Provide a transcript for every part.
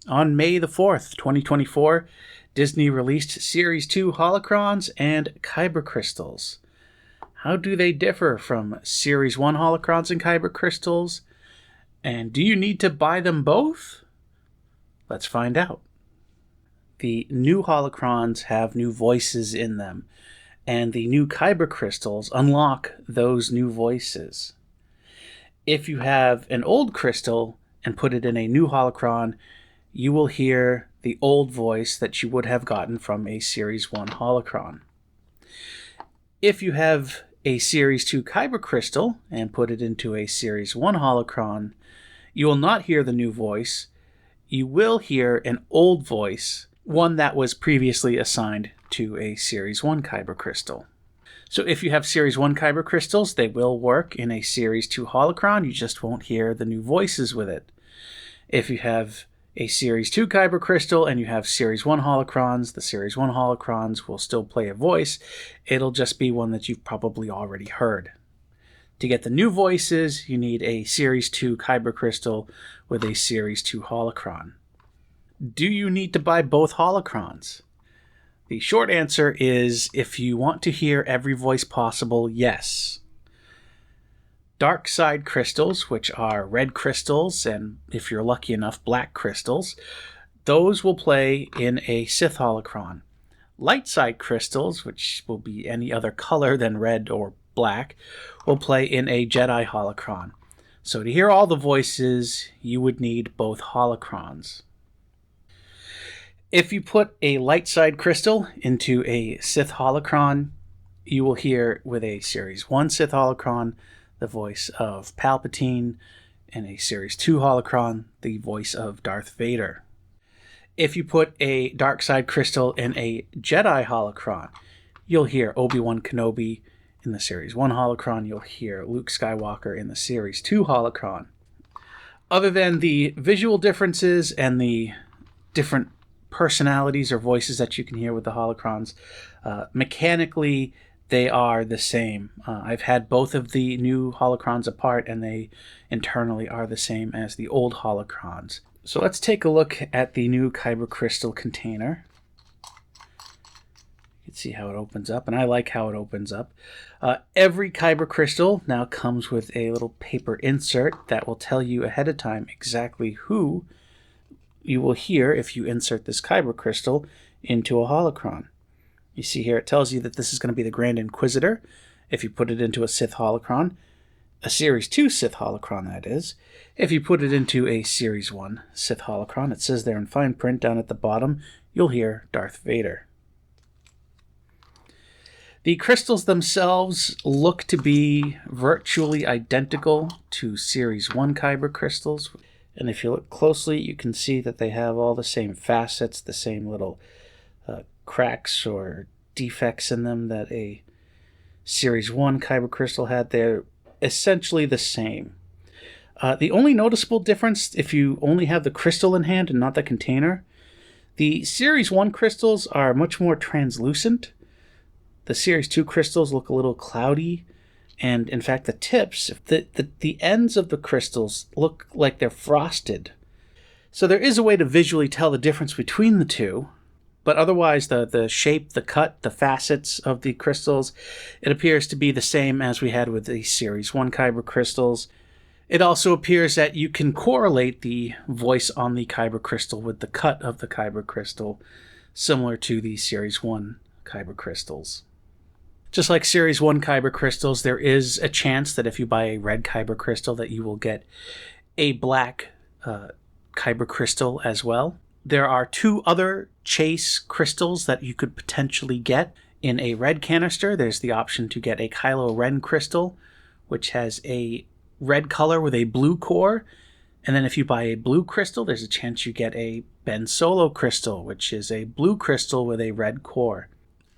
On May the 4th, 2024, Disney released Series 2 Holocrons and Kyber Crystals. How do they differ from Series 1 Holocrons and Kyber Crystals? And do you need to buy them both? Let's find out. The new Holocrons have new voices in them, and the new Kyber Crystals unlock those new voices. If you have an old crystal and put it in a new Holocron, you will hear the old voice that you would have gotten from a Series 1 Holocron. If you have a Series 2 Kyber Crystal and put it into a Series 1 Holocron, you will not hear the new voice. You will hear an old voice, one that was previously assigned to a Series 1 Kyber Crystal. So if you have Series 1 Kyber Crystals, they will work in a Series 2 Holocron. You just won't hear the new voices with it. If you have a Series 2 Kyber Crystal and you have Series 1 Holocrons, the Series 1 Holocrons will still play a voice. It'll just be one that you've probably already heard. To get the new voices, you need a Series 2 Kyber Crystal with a Series 2 Holocron. Do you need to buy both Holocrons? The short answer is, if you want to hear every voice possible, yes. Dark side crystals, which are red crystals, and if you're lucky enough, black crystals, those will play in a Sith Holocron. Light side crystals, which will be any other color than red or black, will play in a Jedi Holocron. So to hear all the voices, you would need both Holocrons. If you put a light side crystal into a Sith Holocron, you will hear with a Series 1 Sith Holocron the voice of Palpatine, and a Series 2 Holocron the voice of Darth Vader. If you put a dark side crystal in a Jedi Holocron, you'll hear Obi-Wan Kenobi. In the Series 1 Holocron, you'll hear Luke Skywalker in the Series 2 Holocron. Other than the visual differences and the different personalities or voices that you can hear with the Holocrons, mechanically they are the same. I've had both of the new Holocrons apart, and they internally are the same as the old Holocrons. So let's take a look at the new Kyber Crystal container. You can see how it opens up, and I like how it opens up. Every Kyber Crystal now comes with a little paper insert that will tell you ahead of time exactly who you will hear if you insert this Kyber Crystal into a Holocron. You see here it tells you that this is going to be the Grand Inquisitor if you put it into a Sith Holocron, a Series 2 Sith Holocron that is. If you put it into a Series 1 Sith Holocron, it says there in fine print down at the bottom, you'll hear Darth Vader. The crystals themselves look to be virtually identical to Series 1 Kyber Crystals. And if you look closely, you can see that they have all the same facets, the same little cracks or defects in them that a Series 1 Kyber Crystal had. They're essentially the same. The only noticeable difference, if you only have the crystal in hand and not the container, the Series 1 crystals are much more translucent. The Series 2 crystals look a little cloudy. And in fact, the tips, the ends of the crystals look like they're frosted. So there is a way to visually tell the difference between the two. But otherwise, the shape, the cut, the facets of the crystals, it appears to be the same as we had with the Series 1 Kyber Crystals. It also appears that you can correlate the voice on the Kyber Crystal with the cut of the Kyber Crystal, similar to the Series 1 Kyber Crystals. Just like Series 1 Kyber Crystals, there is a chance that if you buy a red Kyber Crystal that you will get a black Kyber Crystal as well. There are two other chase crystals that you could potentially get. In a red canister, there's the option to get a Kylo Ren crystal, which has a red color with a blue core. And then if you buy a blue crystal, there's a chance you get a Ben Solo crystal, which is a blue crystal with a red core.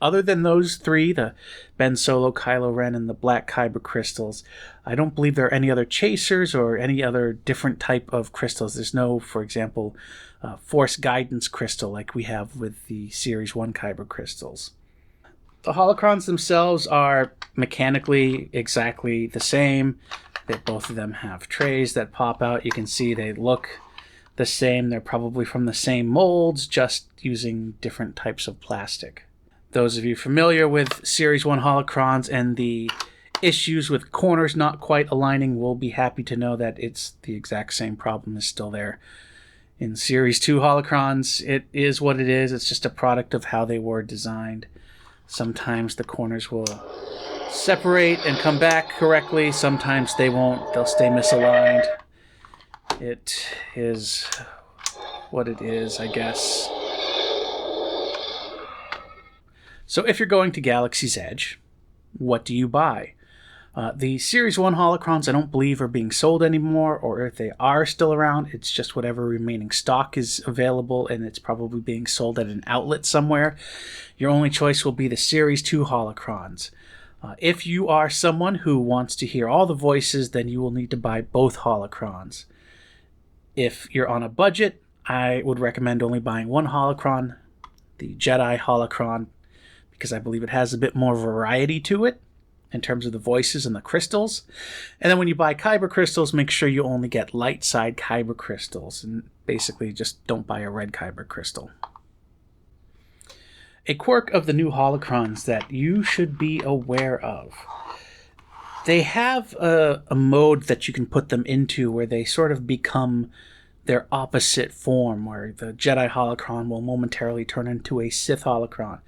Other than those three, the Ben Solo, Kylo Ren, and the black Kyber crystals, I don't believe there are any other chasers or any other different type of crystals. There's no, for example, Force Guidance crystal like we have with the Series 1 Kyber crystals. The Holocrons themselves are mechanically exactly the same. Both of them have trays that pop out. You can see they look the same. They're probably from the same molds, just using different types of plastic. Those of you familiar with Series 1 Holocrons and the issues with corners not quite aligning will be happy to know that it's the exact same problem is still there. In Series 2 Holocrons, it is what it is. It's just a product of how they were designed. Sometimes the corners will separate and come back correctly. Sometimes they won't. They'll stay misaligned. It is what it is, I guess. So if you're going to Galaxy's Edge, what do you buy? The Series 1 Holocrons I don't believe are being sold anymore, or if they are still around, it's just whatever remaining stock is available, and it's probably being sold at an outlet somewhere. Your only choice will be the Series 2 Holocrons. If you are someone who wants to hear all the voices, then you will need to buy both Holocrons. If you're on a budget, I would recommend only buying one Holocron, the Jedi Holocron, because I believe it has a bit more variety to it in terms of the voices and the crystals. And then when you buy Kyber Crystals, make sure you only get light side Kyber Crystals, and basically just don't buy a red Kyber Crystal. A quirk of the new Holocrons that you should be aware of. They have a mode that you can put them into where they sort of become their opposite form, where the Jedi Holocron will momentarily turn into a Sith Holocron.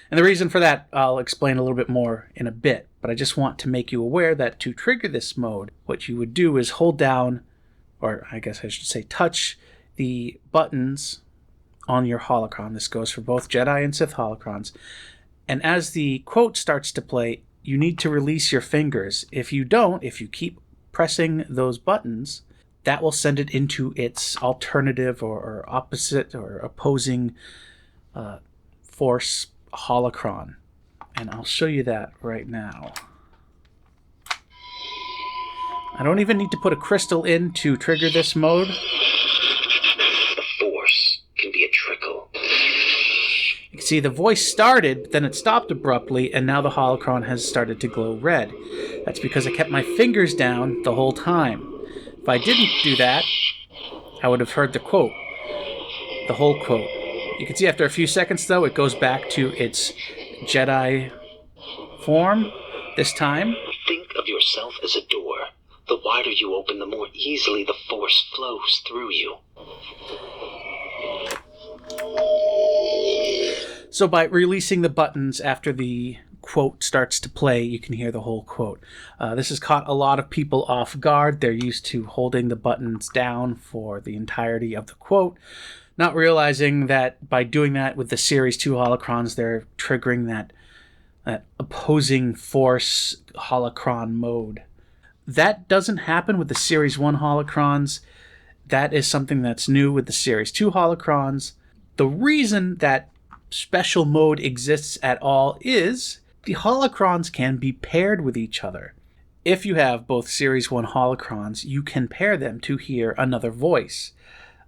And the reason for that, I'll explain a little bit more in a bit, but I just want to make you aware that to trigger this mode, what you would do is hold down, or I guess I should say touch, the buttons on your Holocron. This goes for both Jedi and Sith Holocrons. And as the quote starts to play, you need to release your fingers. If you don't, if you keep pressing those buttons, that will send it into its alternative or opposite or opposing force Holocron. And I'll show you that right now. I don't even need to put a crystal in to trigger this mode. The Force can be a trickle. You can see the voice started, but then it stopped abruptly, and now the Holocron has started to glow red. That's because I kept my fingers down the whole time. If I didn't do that, I would have heard the quote, the whole quote. You can see after a few seconds, though, it goes back to its Jedi form this time. Think of yourself as a door. The wider you open, the more easily the Force flows through you. So by releasing the buttons after the quote starts to play, you can hear the whole quote. This has caught a lot of people off guard. They're used to holding the buttons down for the entirety of the quote, not realizing that by doing that with the Series 2 Holocrons, they're triggering that opposing force Holocron mode. That doesn't happen with the Series 1 Holocrons. That is something that's new with the Series 2 Holocrons. The reason that special mode exists at all is the Holocrons can be paired with each other. If you have both Series 1 Holocrons, you can pair them to hear another voice.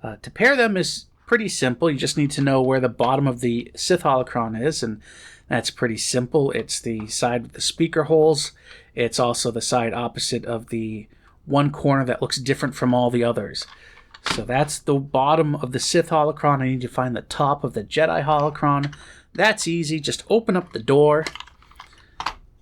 To pair them is pretty simple. You just need to know where the bottom of the Sith Holocron is, and that's pretty simple. It's the side with the speaker holes. It's also the side opposite of the one corner that looks different from all the others. So that's the bottom of the Sith Holocron. I need to find the top of the Jedi Holocron. That's easy. Just open up the door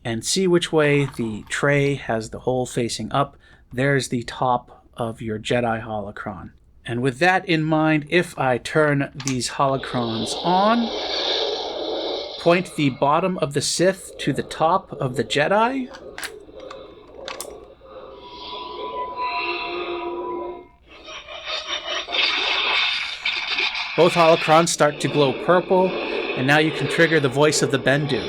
and see which way the tray has the hole facing up. There's the top of your Jedi Holocron. And with that in mind, if I turn these Holocrons on, point the bottom of the Sith to the top of the Jedi, both Holocrons start to glow purple, and now you can trigger the voice of the Bendu.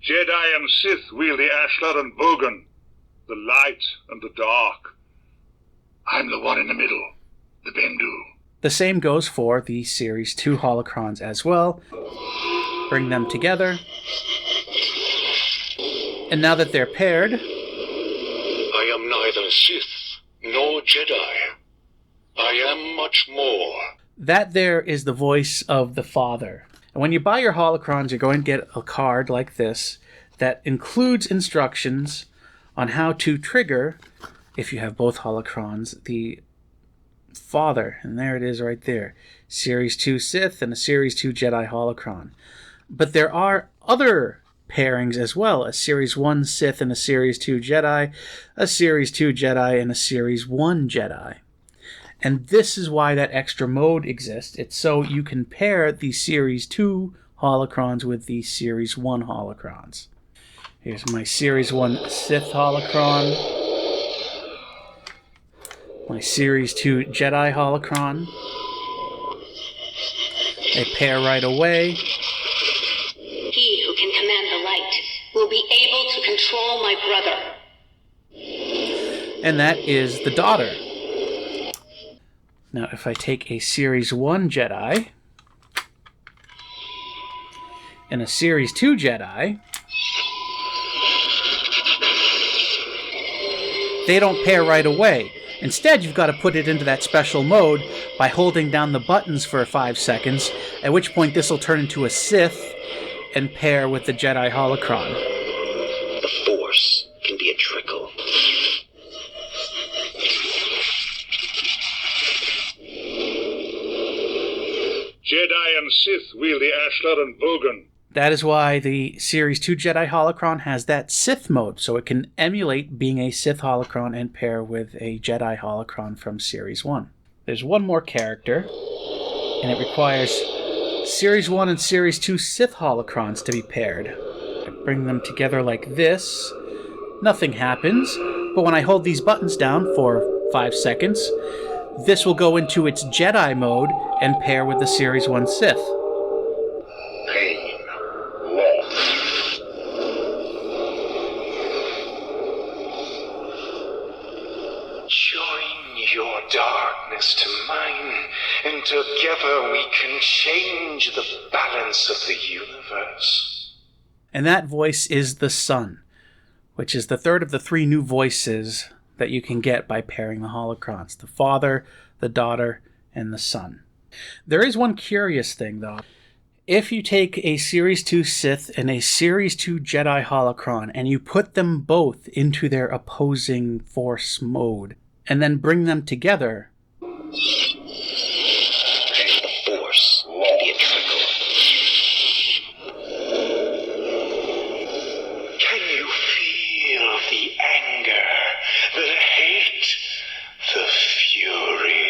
Jedi and Sith wield the Ashlar and Bogan, the light and the dark. I'm the one in the middle, the Bendu. The same goes for the Series 2 Holocrons as well. Bring them together. And now that they're paired, I am neither Sith nor Jedi. I am much more. That there is the voice of the Father. And when you buy your Holocrons, you're going to get a card like this that includes instructions on how to trigger, if you have both Holocrons, the father, and there it is right there. Series 2 Sith and a Series 2 Jedi Holocron. But there are other pairings as well. A Series 1 Sith and a Series 2 Jedi, a Series 2 Jedi and a Series 1 Jedi. And this is why that extra mode exists. It's so you can pair the Series 2 Holocrons with the Series 1 Holocrons. Here's my Series 1 Sith Holocron. My Series 2 Jedi Holocron. They pair right away. He who can command the light will be able to control my brother. And that is the daughter. Now, if I take a Series 1 Jedi and a Series 2 Jedi, they don't pair right away. Instead, you've got to put it into that special mode by holding down the buttons for 5 seconds, at which point this will turn into a Sith and pair with the Jedi Holocron. The Force can be a trickle. Jedi and Sith wield the Ashlar and Bogan. That is why the Series 2 Jedi Holocron has that Sith mode, so it can emulate being a Sith Holocron and pair with a Jedi Holocron from Series 1. There's one more character, and it requires Series 1 and Series 2 Sith Holocrons to be paired. I bring them together like this. Nothing happens, but when I hold these buttons down for 5 seconds, this will go into its Jedi mode and pair with the Series 1 Sith. Darkness to mine, and together we can change the balance of the universe. And that voice is the Son, which is the third of the 3 new voices that you can get by pairing the Holocrons: the Father, the Daughter, and the Son. There is one curious thing, though. If you take a Series 2 Sith and a Series 2 Jedi Holocron and you put them both into their opposing Force mode, and then bring them together, The Force can be a trickle. Can you feel the anger, the hate, the fury?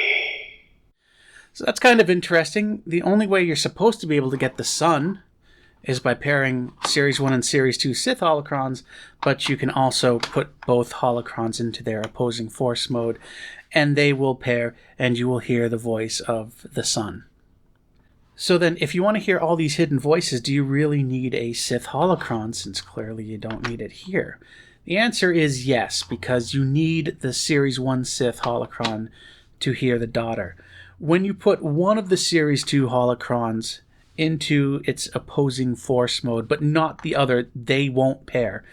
So that's kind of interesting. The only way you're supposed to be able to get the Son is by pairing Series 1 and Series 2 Sith Holocrons, but you can also put both Holocrons into their opposing Force mode, and they will pair, and you will hear the voice of the Son. So then, if you want to hear all these hidden voices, do you really need a Sith Holocron, since clearly you don't need it here? The answer is yes, because you need the Series 1 Sith Holocron to hear the daughter. When you put one of the Series 2 Holocrons into its opposing Force mode, but not the other, they won't pair.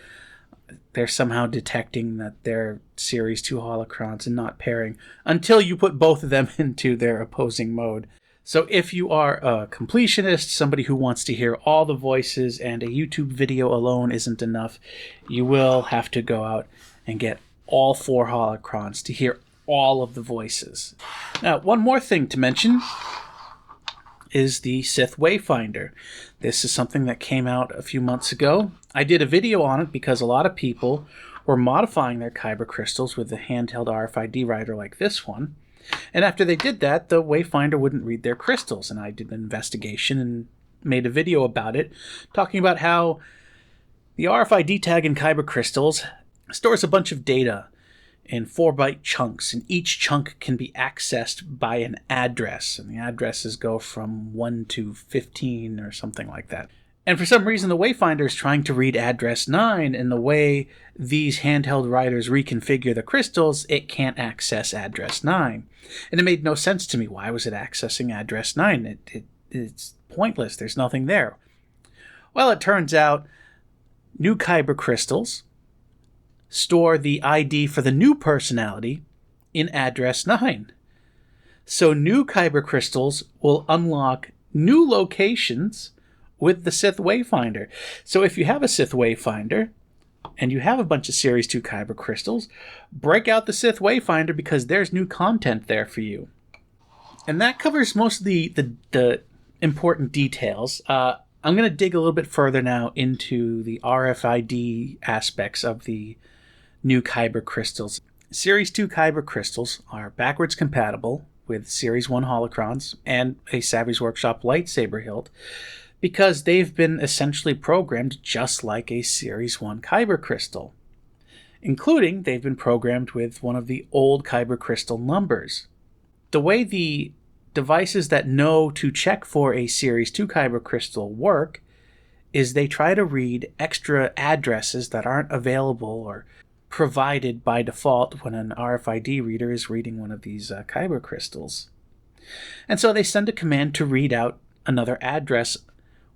They're somehow detecting that they're Series 2 Holocrons and not pairing until you put both of them into their opposing mode. So if you are a completionist, somebody who wants to hear all the voices and a YouTube video alone isn't enough, you will have to go out and get all 4 Holocrons to hear all of the voices. Now, one more thing to mention is the Sith Wayfinder. This is something that came out a few months ago. I did a video on it because a lot of people were modifying their Kyber crystals with a handheld RFID writer like this one. And after they did that, the Wayfinder wouldn't read their crystals. And I did an investigation and made a video about it, talking about how the RFID tag in Kyber crystals stores a bunch of data in 4-byte chunks, and each chunk can be accessed by an address, and the addresses go from 1 to 15 or something like that. And for some reason, the Wayfinder is trying to read address 9, and the way these handheld writers reconfigure the crystals, it can't access address 9. And it made no sense to me. Why was it accessing address 9? It's pointless. There's nothing there. Well, it turns out new Kyber crystals store the ID for the new personality in address 9. So new Kyber crystals will unlock new locations with the Sith Wayfinder. So if you have a Sith Wayfinder and you have a bunch of Series 2 Kyber crystals, break out the Sith Wayfinder because there's new content there for you. And that covers most of the important details. I'm going to dig a little bit further now into the RFID aspects of the new Kyber crystals. Series 2 Kyber crystals are backwards compatible with Series 1 Holocrons and a Savvy's Workshop lightsaber hilt because they've been essentially programmed just like a Series 1 Kyber crystal, including they've been programmed with one of the old Kyber crystal numbers. The way the devices that know to check for a Series 2 Kyber crystal work is they try to read extra addresses that aren't available or provided by default when an RFID reader is reading one of these Kyber crystals. And so they send a command to read out another address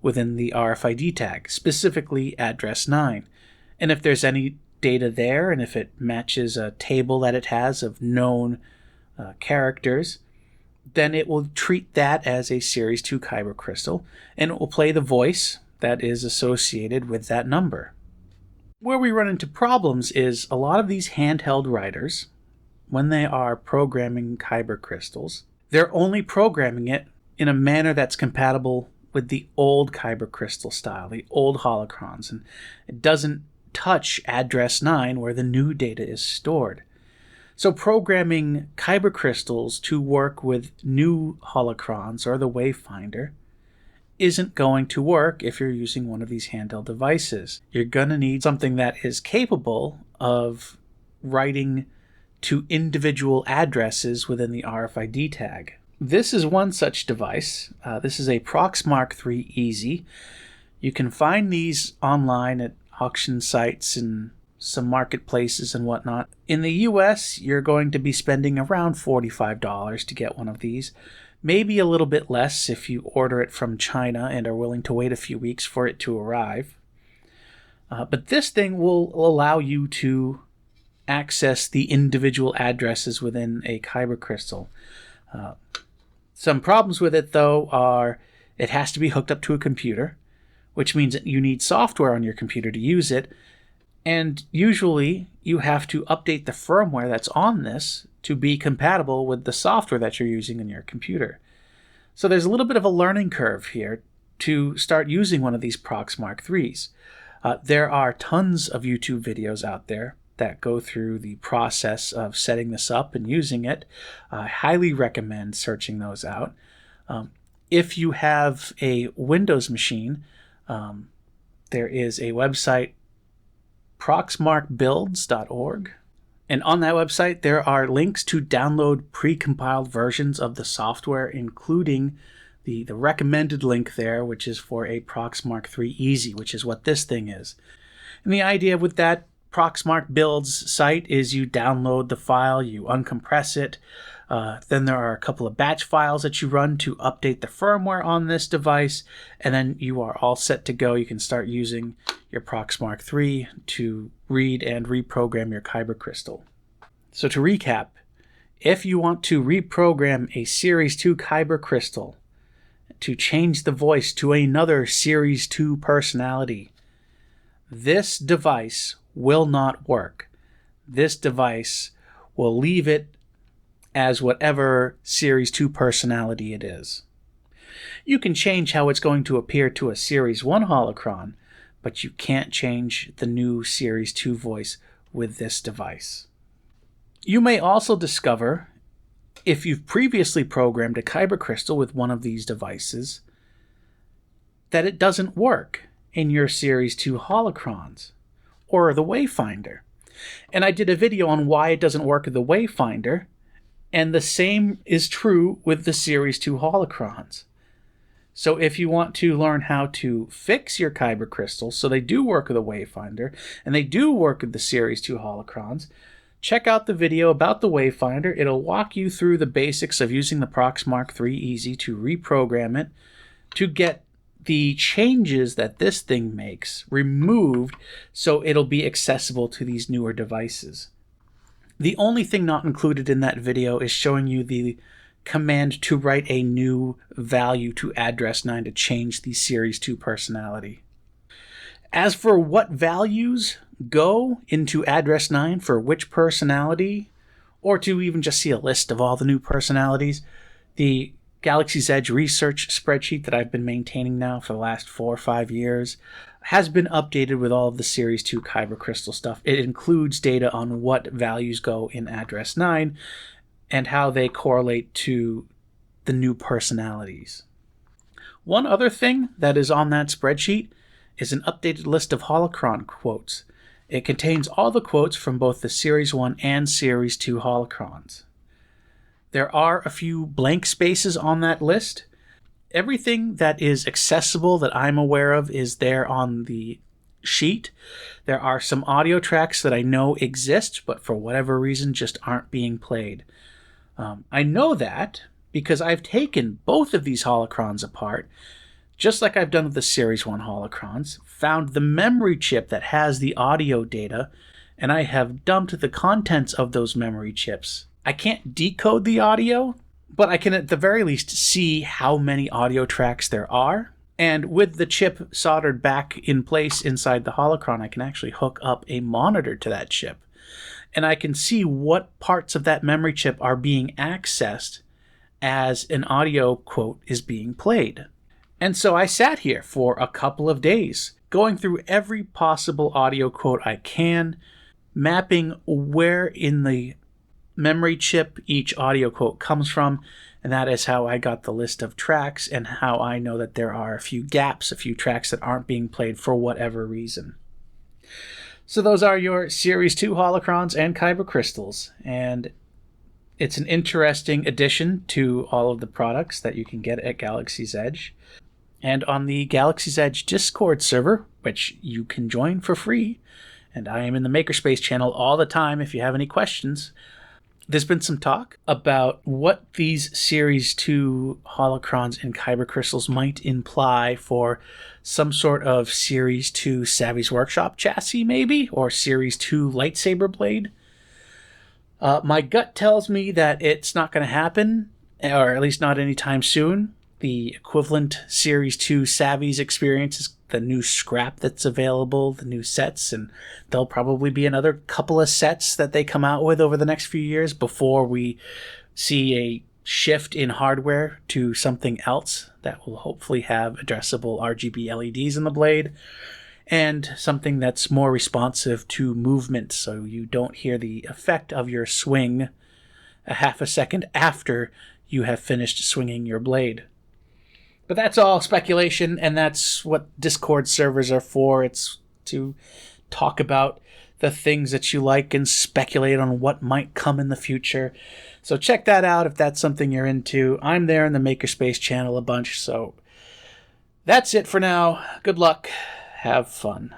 within the RFID tag, specifically address 9. And if there's any data there, and if it matches a table that it has of known characters, then it will treat that as a Series 2 Kyber crystal, and it will play the voice that is associated with that number. Where we run into problems is a lot of these handheld writers, when they are programming Kyber crystals, they're only programming it in a manner that's compatible with the old Kyber crystal style, the old Holocrons, and it doesn't touch address 9 where the new data is stored. So programming Kyber crystals to work with new Holocrons or the Wayfinder isn't going to work if you're using one of these handheld devices. You're going to need something that is capable of writing to individual addresses within the RFID tag. This is one such device. This is a Proxmark 3 Easy. You can find these online at auction sites and some marketplaces and whatnot. In the US, you're going to be spending around $45 to get one of these. Maybe a little bit less if you order it from China and are willing to wait a few weeks for it to arrive. But this thing will allow you to access the individual addresses within a Kyber crystal. Some problems with it, though, are it has to be hooked up to a computer, which means that you need software on your computer to use it. And usually you have to update the firmware that's on this to be compatible with the software that you're using in your computer. So there's a little bit of a learning curve here to start using one of these Proxmark 3s. There are tons of YouTube videos out there that go through the process of setting this up and using it. I highly recommend searching those out. If you have a Windows machine, there is a website, proxmarkbuilds.org. And on that website, there are links to download pre-compiled versions of the software, including the recommended link there, which is for a Proxmark 3 Easy, which is what this thing is. And the idea with that Proxmark Builds site is you download the file, you uncompress it, then there are a couple of batch files that you run to update the firmware on this device, and then you are all set to go. You can start using your Proxmark 3 to read and reprogram your Kyber crystal. So to recap, if you want to reprogram a Series 2 Kyber crystal to change the voice to another Series 2 personality, this device will not work. This device will leave it as whatever Series 2 personality it is. You can change how it's going to appear to a Series 1 Holocron, but you can't change the new Series 2 voice with this device. You may also discover, if you've previously programmed a Kyber crystal with one of these devices, that it doesn't work in your Series 2 Holocrons or the Wayfinder. And I did a video on why it doesn't work with the Wayfinder, and the same is true with the Series 2 Holocrons. So if you want to learn how to fix your Kyber crystals so they do work with the Wayfinder and they do work with the Series 2 Holocrons, check out the video about the Wayfinder. It'll walk you through the basics of using the Proxmark 3 Easy to reprogram it to get the changes that this thing makes removed so it'll be accessible to these newer devices. The only thing not included in that video is showing you the command to write a new value to address 9 to change the Series 2 personality. As for what values go into address 9 for which personality, or to even just see a list of all the new personalities, The Galaxy's Edge research spreadsheet that I've been maintaining now for the last 4 or 5 years has been updated with all of the Series 2 Kyber Crystal stuff. It includes data on what values go in Address 9 and how they correlate to the new personalities. One other thing that is on that spreadsheet is an updated list of Holocron quotes. It contains all the quotes from both the Series 1 and Series 2 Holocrons. There are a few blank spaces on that list. Everything that is accessible that I'm aware of is there on the sheet. There are some audio tracks that I know exist, but for whatever reason just aren't being played. I know that because I've taken both of these Holocrons apart, just like I've done with the Series 1 Holocrons, found the memory chip that has the audio data, and I have dumped the contents of those memory chips. I can't decode the audio, but I can at the very least see how many audio tracks there are. And with the chip soldered back in place inside the Holocron, I can actually hook up a monitor to that chip. And I can see what parts of that memory chip are being accessed as an audio quote is being played. And so I sat here for a couple of days, going through every possible audio quote I can, mapping where in the memory chip each audio quote comes from, and that is how I got the list of tracks and how I know that there are a few gaps, a few tracks that aren't being played for whatever reason. So those are your Series 2 Holocrons and Kyber Crystals, and it's an interesting addition to all of the products that you can get at Galaxy's Edge. And on the Galaxy's Edge Discord server, which you can join for free, and I am in the Makerspace channel all the time if you have any questions, there's been some talk about what these Series 2 Holocrons and Kyber Crystals might imply for some sort of Series 2 Savvy's Workshop chassis, maybe, or Series 2 lightsaber blade. My gut tells me that it's not going to happen, or at least not anytime soon. The equivalent Series 2 Savvy's experience is the new scrap that's available, the new sets, and there'll probably be another couple of sets that they come out with over the next few years before we see a shift in hardware to something else that will hopefully have addressable RGB LEDs in the blade and something that's more responsive to movement so you don't hear the effect of your swing a half a second after you have finished swinging your blade. But that's all speculation, and that's what Discord servers are for. It's to talk about the things that you like and speculate on what might come in the future. So check that out if that's something you're into. I'm there in the Makerspace channel a bunch, so that's it for now. Good luck. Have fun.